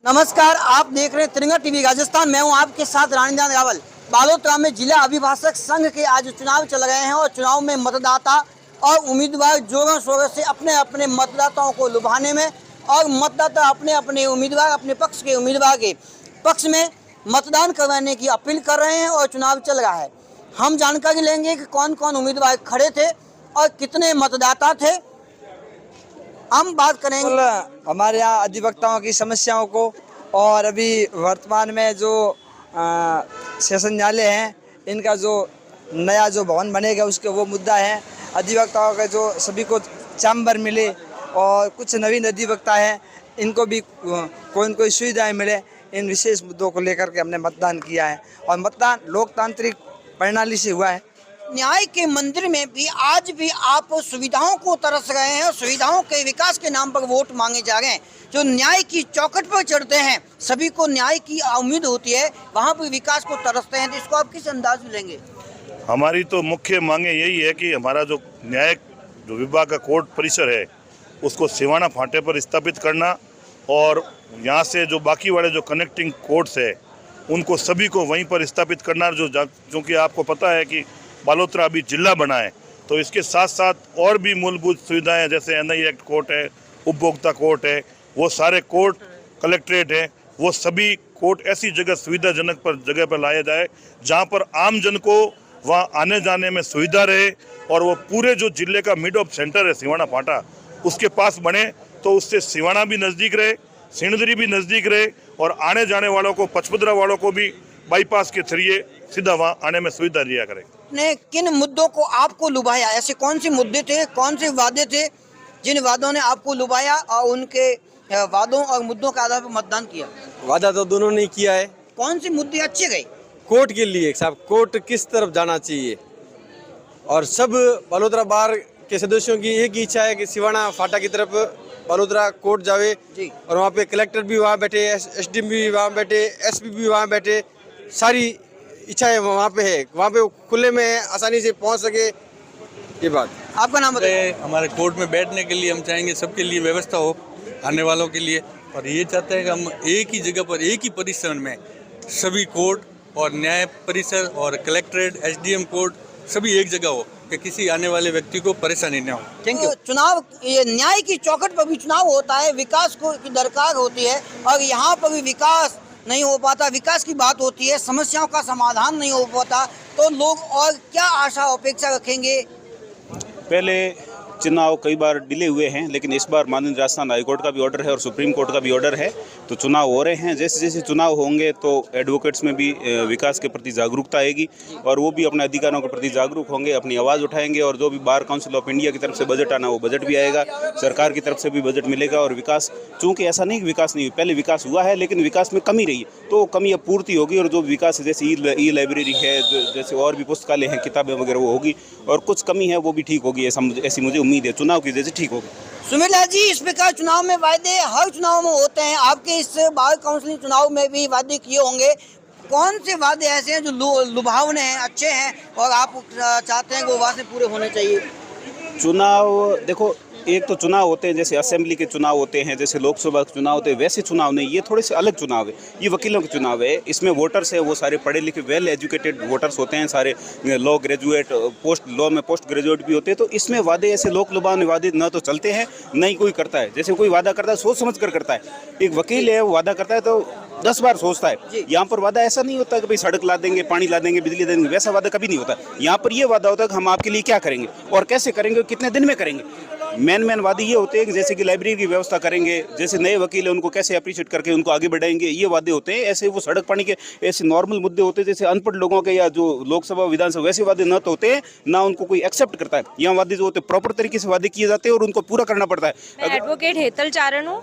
नमस्कार, आप देख रहे हैं तिरंगा टीवी राजस्थान। मैं हूं आपके साथ रानीदान रावल। बालोतरा में जिला अभिभाषक संघ के आज चुनाव चल रहे हैं और चुनाव में मतदाता और उम्मीदवार जोरों शोरों से अपने अपने मतदाताओं को लुभाने में और मतदाता अपने अपने उम्मीदवार अपने पक्ष के उम्मीदवार के पक्ष में मतदान करवाने की अपील कर रहे हैं और चुनाव चल रहा है। हम जानकारी लेंगे कि कौन कौन उम्मीदवार खड़े थे और कितने मतदाता थे। हम बात करेंगे हमारे यहाँ अधिवक्ताओं की समस्याओं को और अभी वर्तमान में जो सेशन न्यायालय हैं इनका जो नया जो भवन बनेगा उसके वो मुद्दा है। अधिवक्ताओं का जो सभी को चैम्बर मिले और कुछ नवीन अधिवक्ता हैं इनको भी कोई सुविधाएं मिले, इन विशेष मुद्दों को लेकर के हमने मतदान किया है और मतदान लोकतांत्रिक प्रणाली से हुआ है। न्याय के मंदिर में भी आज भी आप सुविधाओं को तरस रहे हैं और सुविधाओं के विकास के नाम पर वोट मांगे जा रहे हैं। जो न्याय की चौखट पर चढ़ते हैं, सभी को न्याय की उम्मीद होती है, वहाँ पर विकास को तरसते हैं। तो इसको आप किस अंदाज में लेंगे? हमारी तो मुख्य मांगे यही है कि हमारा जो न्यायिक जो विभाग का कोर्ट परिसर है उसको सिवाना फाटे पर स्थापित करना और यहाँ से जो बाकी वाले जो कनेक्टिंग कोर्ट्स है उनको सभी को वहीं पर स्थापित करना। क्योंकि आपको पता है कि बालोतरा अभी जिला बना है, तो इसके साथ साथ और भी मूलभूत सुविधाएं जैसे एनआई एक्ट कोर्ट है, उपभोक्ता कोर्ट है, वो सारे कोर्ट, कलेक्ट्रेट है, वो सभी कोर्ट ऐसी जगह सुविधाजनक जगह पर लाया जाए जहां पर आम जन को वहां आने जाने में सुविधा रहे और वो पूरे जो जिले का मिड ऑफ सेंटर है सिवाना फाटा उसके पास बने, तो उससे सिवाना भी नज़दीक रहे, सिणधरी भी नज़दीक रहे और आने जाने वालों को, पचपदरा वालों को भी बाईपास के जरिए सीधा वहाँ आने में सुविधा दिया करें। ने किन मुद्दों को आपको लुभाया? ऐसे कौन से मुद्दे थे, कौन से वादे थे जिन वादों ने आपको लुभाया और उनके वादों और मुद्दों के आधार पर मतदान किया? वादा तो दोनों ने किया है। कौन से मुद्दे अच्छे गए? कोर्ट के लिए साहब, कोर्ट किस तरफ जाना चाहिए और सब बालोतरा बार के सदस्यों की एक ही इच्छा है कि सिवाना फाटा की तरफ बालोतरा कोर्ट जावे जी। और वहाँ पे कलेक्टर भी वहाँ बैठे, एसडीएम भी वहाँ बैठे, एसपी भी वहाँ बैठे, सारी इच्छाएं वहाँ पे है, वहाँ पे खुले में आसानी से पहुँच सके। ये बात। आपका नाम बताइए। हमारे कोर्ट में बैठने के लिए हम चाहेंगे सबके लिए व्यवस्था हो आने वालों के लिए, और ये चाहते हैं कि हम एक ही जगह पर एक ही परिसर में सभी कोर्ट और न्याय परिसर और कलेक्ट्रेट, एसडीएम कोर्ट सभी एक जगह हो कि किसी आने वाले व्यक्ति को परेशानी न हो। Thank you. चुनाव, ये न्याय की चौखट पर भी चुनाव होता है, विकास को की दरकार होती है और यहाँ पर भी विकास नहीं हो पाता। विकास की बात होती है, समस्याओं का समाधान नहीं हो पाता, तो लोग और क्या आशा अपेक्षा रखेंगे? पहले चुनाव कई बार डिले हुए हैं, लेकिन इस बार माननीय राजस्थान हाईकोर्ट का भी ऑर्डर है और सुप्रीम कोर्ट का भी ऑर्डर है, तो चुनाव हो रहे हैं। जैसे जैसे चुनाव होंगे तो एडवोकेट्स में भी विकास के प्रति जागरूकता आएगी और वो भी अपने अधिकारों के प्रति जागरूक होंगे, अपनी आवाज़ उठाएंगे और जो भी बार काउंसिल ऑफ इंडिया की तरफ से बजट आना वो बजट भी आएगा, सरकार की तरफ से भी बजट मिलेगा। और विकास, चूँकि ऐसा नहीं कि विकास नहीं हुआ, पहले विकास हुआ है लेकिन विकास में कमी रही, तो कमी अब पूर्ति होगी और जो विकास जैसे ई लाइब्रेरी है, जैसे और भी पुस्तकालय हैं, किताबें वगैरह वो होगी और कुछ कमी है वो भी ठीक होगी, ऐसी मुझे उम्मीद है। चुनाव की जैसे ठीक होगी। सुमिला जी, इस प्रकार चुनाव में वादे हर चुनाव में होते हैं, आपके इस बार काउंसिलिंग चुनाव में भी वादे किए होंगे। कौन से वादे ऐसे हैं जो लुभावने हैं, अच्छे हैं और आप चाहते हैं कि वो वादे पूरे होने चाहिए? चुनाव देखो, एक तो चुनाव होते हैं जैसे असेंबली के चुनाव होते हैं, जैसे लोकसभा के चुनाव होते हैं, वैसे चुनाव नहीं, ये थोड़े से अलग चुनाव है। ये वकीलों के चुनाव है, इसमें वोटर्स है वो सारे पढ़े लिखे वेल एजुकेटेड वोटर्स होते हैं, सारे लॉ ग्रेजुएट, लॉ में पोस्ट ग्रेजुएट भी होते हैं। तो इसमें वादे ऐसे लोक लुभावने वादे न तो चलते हैं, न ही कोई करता है। जैसे कोई वादा करता है सोच समझ कर करता है, एक वकील है वो वादा करता है तो 10 बार सोचता है। यहाँ पर वादा ऐसा नहीं होता कि भाई सड़क ला देंगे, पानी ला देंगे, बिजली देंगे, वैसा वादा कभी नहीं होता। यहाँ पर ये वादा होता है कि हम आपके लिए क्या करेंगे और कैसे करेंगे, कितने दिन में करेंगे। मेन वादे ये होते हैं कि जैसे कि लाइब्रेरी की व्यवस्था करेंगे, जैसे नए वकील हैं उनको कैसे अप्रिशिएट करके उनको आगे बढ़ाएंगे, ये वादे होते हैं। ऐसे वो सड़क पानी के ऐसे नॉर्मल मुद्दे होते हैं जैसे अनपढ़ लोगों के या जो लोकसभा विधानसभा, वैसे वादे न तो होते हैं ना उनको कोई एक्सेप्ट करता है। यहाँ वादे जो होते हैं प्रॉपर तरीके से वादे किए जाते हैं और उनको पूरा करना पड़ता है। मैं एडवोकेट हेतल चारण हूँ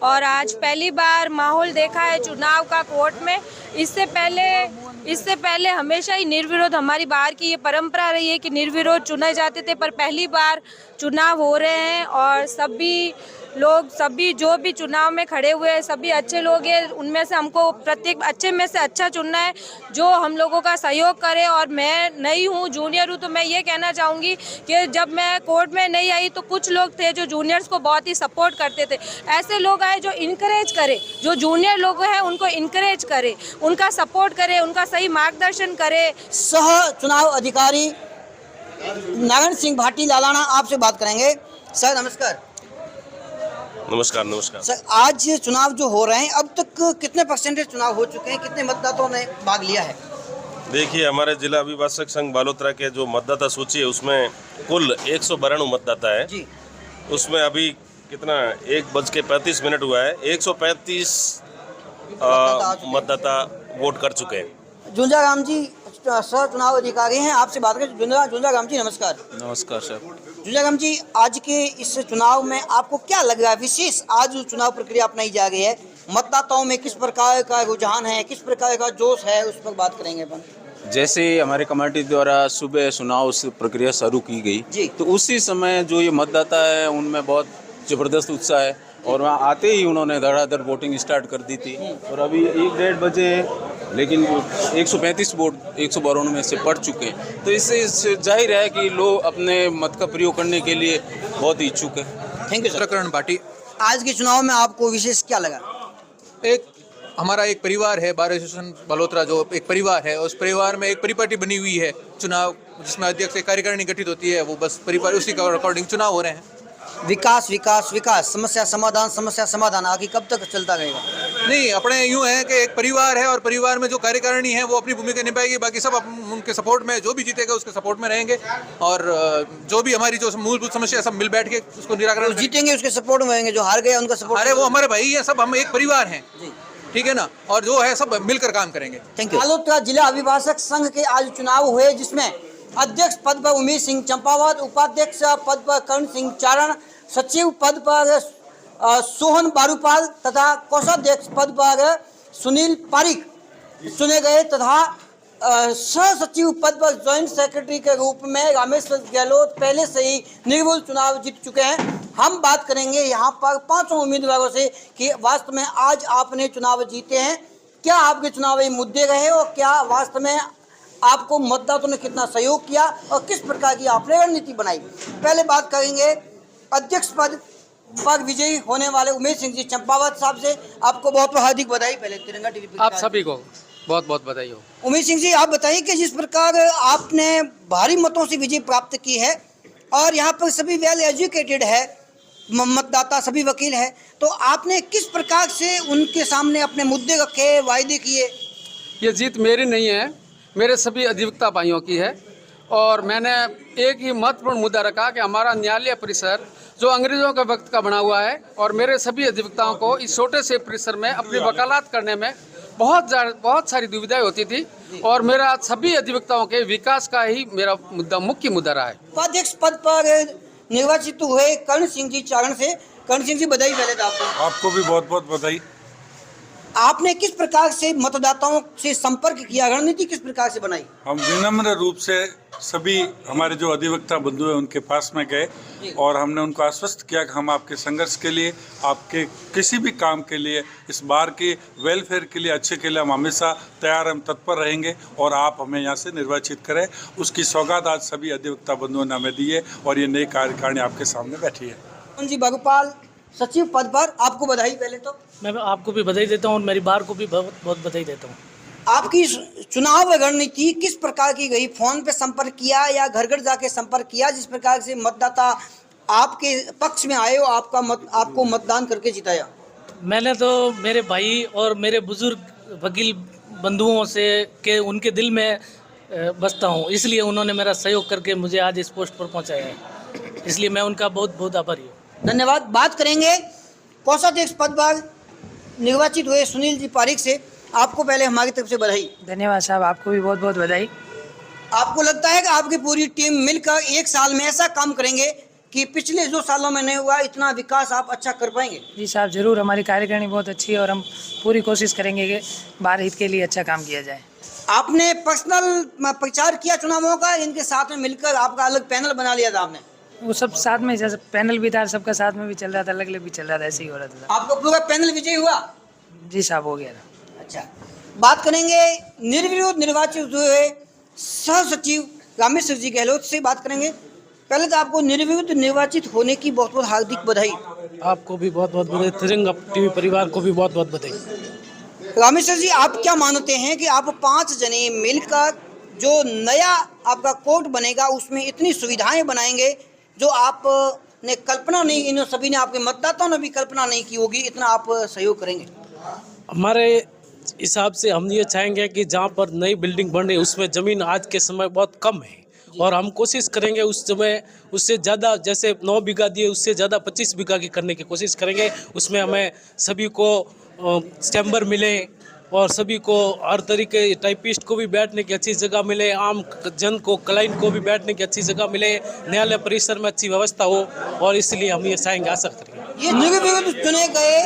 और आज पहली बार माहौल देखा है चुनाव का कोर्ट में। इससे पहले हमेशा ही निर्विरोध, हमारी बाहर की ये परंपरा रही है कि निर्विरोध चुने जाते थे, पर पहली बार चुनाव हो रहे हैं और सभी लोग सभी जो भी चुनाव में खड़े हुए हैं सभी अच्छे लोग हैं, उनमें से हमको प्रत्येक अच्छे में से अच्छा चुनना है जो हम लोगों का सहयोग करे। और मैं नई हूँ, जूनियर हूँ, तो मैं ये कहना चाहूँगी कि जब मैं कोर्ट में नहीं आई तो कुछ लोग थे जो जूनियर्स को बहुत ही सपोर्ट करते थे। ऐसे लोग आए जो इनकरेज करे, जो जूनियर लोग हैं उनको इनकरेज करे, उनका सपोर्ट करे, उनका सही मार्गदर्शन करे। सह चुनाव अधिकारी नारायण सिंह भाटी लालाना आपसे बात करेंगे। सर नमस्कार। नमस्कार। नमस्कार सर, आज चुनाव जो हो रहे हैं अब तक कितने परसेंटेज चुनाव हो चुके हैं, कितने मतदाताओं ने भाग लिया है? देखिए, हमारे जिला अभिभाषक संघ बालोतरा के जो मतदाता सूची है उसमें कुल 192 मतदाता है जी। उसमें अभी कितना 1:35 हुआ है, 135 मतदाता वोट कर चुके हैं। जुंजा राम जी सह चुनाव अधिकारी हैं, आपसे बात करें। जुंजा राम जी नमस्कार। नमस्कार सर। जुंजा राम जी, आज के इस चुनाव में आपको क्या लग रहा है विशेष? आज जो चुनाव प्रक्रिया अपनाई जा रही है, मतदाताओं में किस प्रकार का रुझान है, किस प्रकार का जोश है, उस पर बात करेंगे अपन। जैसे हमारे कमेटी द्वारा सुबह चुनाव प्रक्रिया शुरू की जी। गई तो उसी समय जो ये मतदाता है उनमें बहुत ज़बरदस्त उत्साह है और वहाँ आते ही उन्होंने धड़ाधड़ वोटिंग स्टार्ट कर दी थी। और अभी 1-1:30 बजे लेकिन 135 वोट 192 में से पड़ चुके हैं। तो इससे जाहिर है कि लोग अपने मत का प्रयोग करने के लिए बहुत इच्छुक है। Thank you sir. प्रकरण भाटी। आज के चुनाव में आपको विशेष क्या लगा? हमारा एक परिवार है, बार एसोसिएशन बालोतरा जो एक परिवार है, उस परिवार में एक परिपाटी बनी हुई है। चुनाव जिसमें अध्यक्ष एक कार्यकारिणी गठित होती है, वो बस परिवार उसी का अकॉर्डिंग चुनाव हो रहे हैं। विकास विकास विकास, समस्या समाधान आगे कब तक चलता रहेगा? नहीं, अपने यूँ है कि एक परिवार है और परिवार में जो कार्यकारिणी है वो अपनी भूमिका निभाएगी, बाकी सब उनके सपोर्ट में, जो भी जीतेगा उसके सपोर्ट में रहेंगे और जो भी हमारी जो मूलभूत समस्या सब मिल बैठ के उसको निराकरण जीतेंगे उसके सपोर्ट में रहेंगे, जो हार गए उनका सपोर्ट। अरे वो हमारे भाई है, सब हम एक परिवार हैं, ठीक है ना, और जो है सब मिलकर काम करेंगे। Thank you. बालोतरा जिला अभिभाषक संघ के आज चुनाव हुए जिसमें अध्यक्ष पद पर उमेश सिंह चंपावत, उपाध्यक्ष पद पर कर्ण सिंह चारण, सचिव पद पर सोहन बारूपाल तथा कोषाध्यक्ष पद पर सुनील पारिक चुने गए तथा सह सचिव पद पर ज्वाइंट सेक्रेटरी के रूप में रामेश्वर गहलोत पहले से ही निर्विरोध चुनाव जीत चुके हैं। हम बात करेंगे यहाँ पर पांचों उम्मीदवारों से कि वास्तव में आज आपने चुनाव जीते हैं, क्या आपके चुनावी मुद्दे रहे और क्या वास्तव में आपको मतदाताओं ने कितना सहयोग किया और किस प्रकार की आपने रणनीति बनाई। पहले बात करेंगे अध्यक्ष पद पर विजयी होने वाले उमेश सिंह जी चंपावत साहब से। आपको बहुत बहुत हार्दिक बधाई। पहले तिरंगा टीवी आप सभी को बहुत बहुत बधाई हो। उमेश सिंह जी, आप बताइए कि जिस प्रकार आपने भारी मतों से विजय प्राप्त की है और यहाँ पर सभी वेल एजुकेटेड है मतदाता, सभी वकील है, तो आपने किस प्रकार से उनके सामने अपने मुद्दे रखे, वायदे किए? ये जीत मेरी नहीं है, मेरे सभी अधिवक्ता भाइयों की है और मैंने एक ही महत्वपूर्ण मुद्दा रखा कि हमारा न्यायालय परिसर जो अंग्रेजों के वक्त का बना हुआ है और मेरे सभी अधिवक्ताओं को इस छोटे से परिसर में अपनी वकालत करने में बहुत सारी दुविधाएं होती थी और मेरा सभी अधिवक्ताओं के विकास का ही मेरा मुख्य मुद्दा रहा है। उपाध्यक्ष पद पर निर्वाचित हुए कर्ण सिंह जी चारण से। कर्ण सिंह जी, बधाई पहले तो आपको भी बहुत बहुत बधाई। आपने किस प्रकार से मतदाताओं से संपर्क किया, रणनीति किस प्रकार से बनाई? हम विनम्र रूप से सभी हमारे जो अधिवक्ता बंधु हैं उनके पास में गए और हमने उनको आश्वस्त किया कि हम आपके संघर्ष के लिए, आपके किसी भी काम के लिए, इस बार के वेलफेयर के लिए, अच्छे के लिए हम हमेशा तैयार, हम तत्पर रहेंगे और आप हमें यहाँ से निर्वाचित करें। उसकी सौगात आज सभी अधिवक्ता बंधुओं ने हमें दी है और ये नई कार्यकारिणी आपके सामने बैठी है। जी बारूपाल, सचिव पद पर आपको बधाई। पहले तो मैं आपको भी बधाई देता हूँ और मेरी बार को भी बहुत बहुत बधाई देता हूँ। आपकी चुनाव रणनीति किस प्रकार की गई? फोन पे संपर्क किया या घर घर जाके संपर्क किया? जिस प्रकार से मतदाता आपके पक्ष में आए हो, आपको मतदान करके जिताया। मैंने तो मेरे भाई और मेरे बुजुर्ग वकील बंधुओं से के उनके दिल में बसता हूँ, इसलिए उन्होंने मेरा सहयोग करके मुझे आज इस पोस्ट पर पहुँचाया है, इसलिए मैं उनका बहुत बहुत आभारी हूँ। धन्यवाद। बात करेंगे कोषाध्यक्ष पद पर निर्वाचित हुए सुनील जी पारिक से। आपको पहले हमारी तरफ से बधाई। धन्यवाद साहब, आपको भी बहुत बहुत बधाई। आपको लगता है कि आपकी पूरी टीम मिलकर एक साल में ऐसा काम करेंगे कि पिछले 2 सालों में नहीं हुआ इतना विकास आप अच्छा कर पाएंगे? जी साहब, जरूर। हमारी कार्यकारिणी बहुत अच्छी है और हम पूरी कोशिश करेंगे कि बार हित के लिए अच्छा काम किया जाए। आपने पर्सनल प्रचार किया चुनावों का, इनके साथ में मिलकर आपका अलग पैनल बना लिया था आपने? वो सब साथ में, जैसे पैनल भी था सबका साथ में भी चल रहा था, अलग अलग भी चल रहा था, ऐसे ही हो रहा था। आपका पूरा पैनल विजयी हुआ? जी साहब, हो गया था। अच्छा, बात करेंगे निर्विरोध निर्वाचित हुए सह सचिव रामेश्वर जी गहलोत से बात करेंगे। पहले तो आपको निर्विरोध निर्वाचित होने की बहुत बहुत हार्दिक बधाई। आपको भी बहुत बहुत बधाई, तिरंगा टीवी परिवार को भी बहुत बहुत बधाई। रामेश्वर जी, आप क्या मानते हैं कि आप 5 जने मिलकर जो नया आपका कोर्ट बनेगा उसमें इतनी सुविधाएं बनाएंगे जो आपने कल्पना नहीं, इन सभी ने, आपके मतदाताओं ने भी कल्पना नहीं की होगी, इतना आप सहयोग करेंगे? हमारे हिसाब से हम ये चाहेंगे कि जहाँ पर नई बिल्डिंग बने उसमें ज़मीन आज के समय बहुत कम है और हम कोशिश करेंगे उस समय उससे ज़्यादा, जैसे 9 बीघा दिए उससे ज़्यादा 25 बीघा की करने की कोशिश करेंगे। उसमें हमें सभी को चैम्बर मिले और सभी को हर तरीके, टाइपिस्ट को भी बैठने की अच्छी जगह मिले, आम जन को, क्लाइंट को भी बैठने की अच्छी जगह मिले, न्यायालय परिसर में अच्छी व्यवस्था हो, और इसलिए हम ये चाहेंगे, आशा करेंगे। ये निर्विरोध चुने गए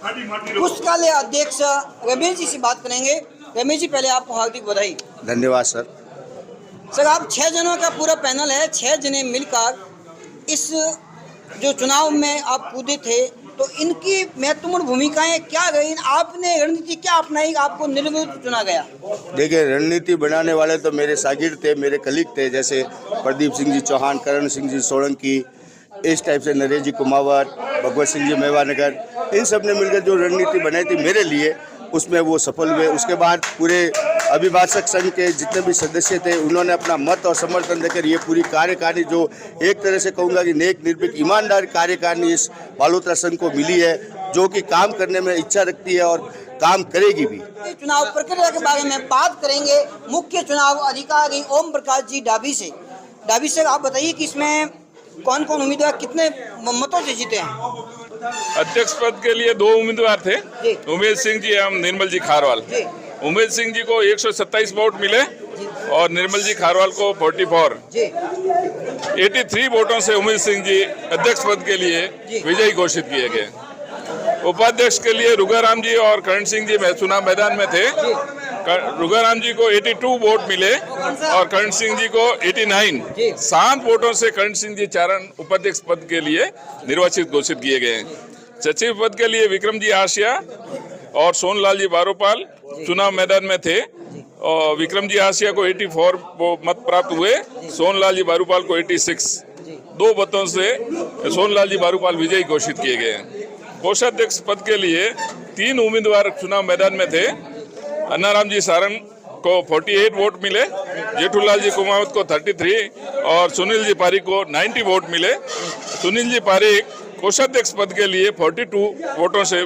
पुस्तकालय अध्यक्ष रमेश जी से बात करेंगे। रमेश जी, पहले आपको हार्दिक बधाई। धन्यवाद सर। सर, आप 6 जनों का पूरा पैनल है, 6 जने मिलकर इस जो चुनाव में आप कूदे थे, तो इनकी महत्वपूर्ण भूमिकाएं क्या रही? आपने रणनीति क्या अपनाई, आपको निर्विरोध चुना गया? देखिए, रणनीति बनाने वाले तो मेरे शागिर्द थे, मेरे कलीग थे, जैसे प्रदीप सिंह जी चौहान, करण सिंह जी सोलंकी, इस टाइप से नरेश जी कुमावत, भगवत सिंह जी मेवानगर, इन सब ने मिलकर जो रणनीति बनाई थी मेरे लिए, उसमें वो सफल हुए। उसके बाद पूरे अभिभाषक संघ के जितने भी सदस्य थे उन्होंने अपना मत और समर्थन देकर ये पूरी कार्यकारिणी, जो एक तरह से कहूँगा कि नेक, निर्भीक, ईमानदार कार्यकारिणी इस बालोतरा संघ को मिली है, जो कि काम करने में इच्छा रखती है और काम करेगी भी। चुनाव प्रक्रिया के बारे में बात करेंगे मुख्य चुनाव अधिकारी ओम प्रकाश जी डाबी से। डाबी से आप बताइए कि इसमें कौन कौन उम्मीदवार कितने मतों से जीते हैं? अध्यक्ष पद के लिए 2 उम्मीदवार थे, उमेश सिंह जी एवं निर्मल जी खारवाल। उमेश सिंह जी को 127 वोट मिले और निर्मल जी खारवाल को 44। 83 वोटों से उमेश सिंह जी अध्यक्ष पद के लिए विजयी घोषित किए गए। उपाध्यक्ष के लिए रुगाराम जी और करण सिंह जी चुनाव मैदान में थे। रुगाराम जी को 82 वोट मिले और करण सिंह जी को 89। 7 वोटों से करण सिंह जी चारण उपाध्यक्ष पद के लिए निर्वाचित घोषित किए गए। सचिव पद के लिए विक्रम जी आसिया और सोनलाल जी बारोपाल चुनाव मैदान में थे और विक्रम जी आसिया को 84 मत प्राप्त हुए, सोनलाल जी बारोपाल को 86। 2 मतों से सोनलाल जी बारोपाल विजयी घोषित किए गए। कोषाध्यक्ष पद के लिए 3 उम्मीदवार चुनाव मैदान में थे। अन्नाराम जी सारंग को 48 वोट मिले, जेठूलाल जी कुमावत को 33 और सुनील जी पारिक को 90 वोट मिले। सुनील जी पारिक कोषाध्यक्ष पद के लिए 42 वोटों से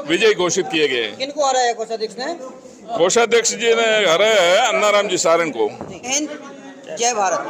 विजयी घोषित किए गए। किनको हराया है कोषाध्यक्ष ने? कोषाध्यक्ष जी ने हराया है अन्नाराम जी सारंग को। जय भारत।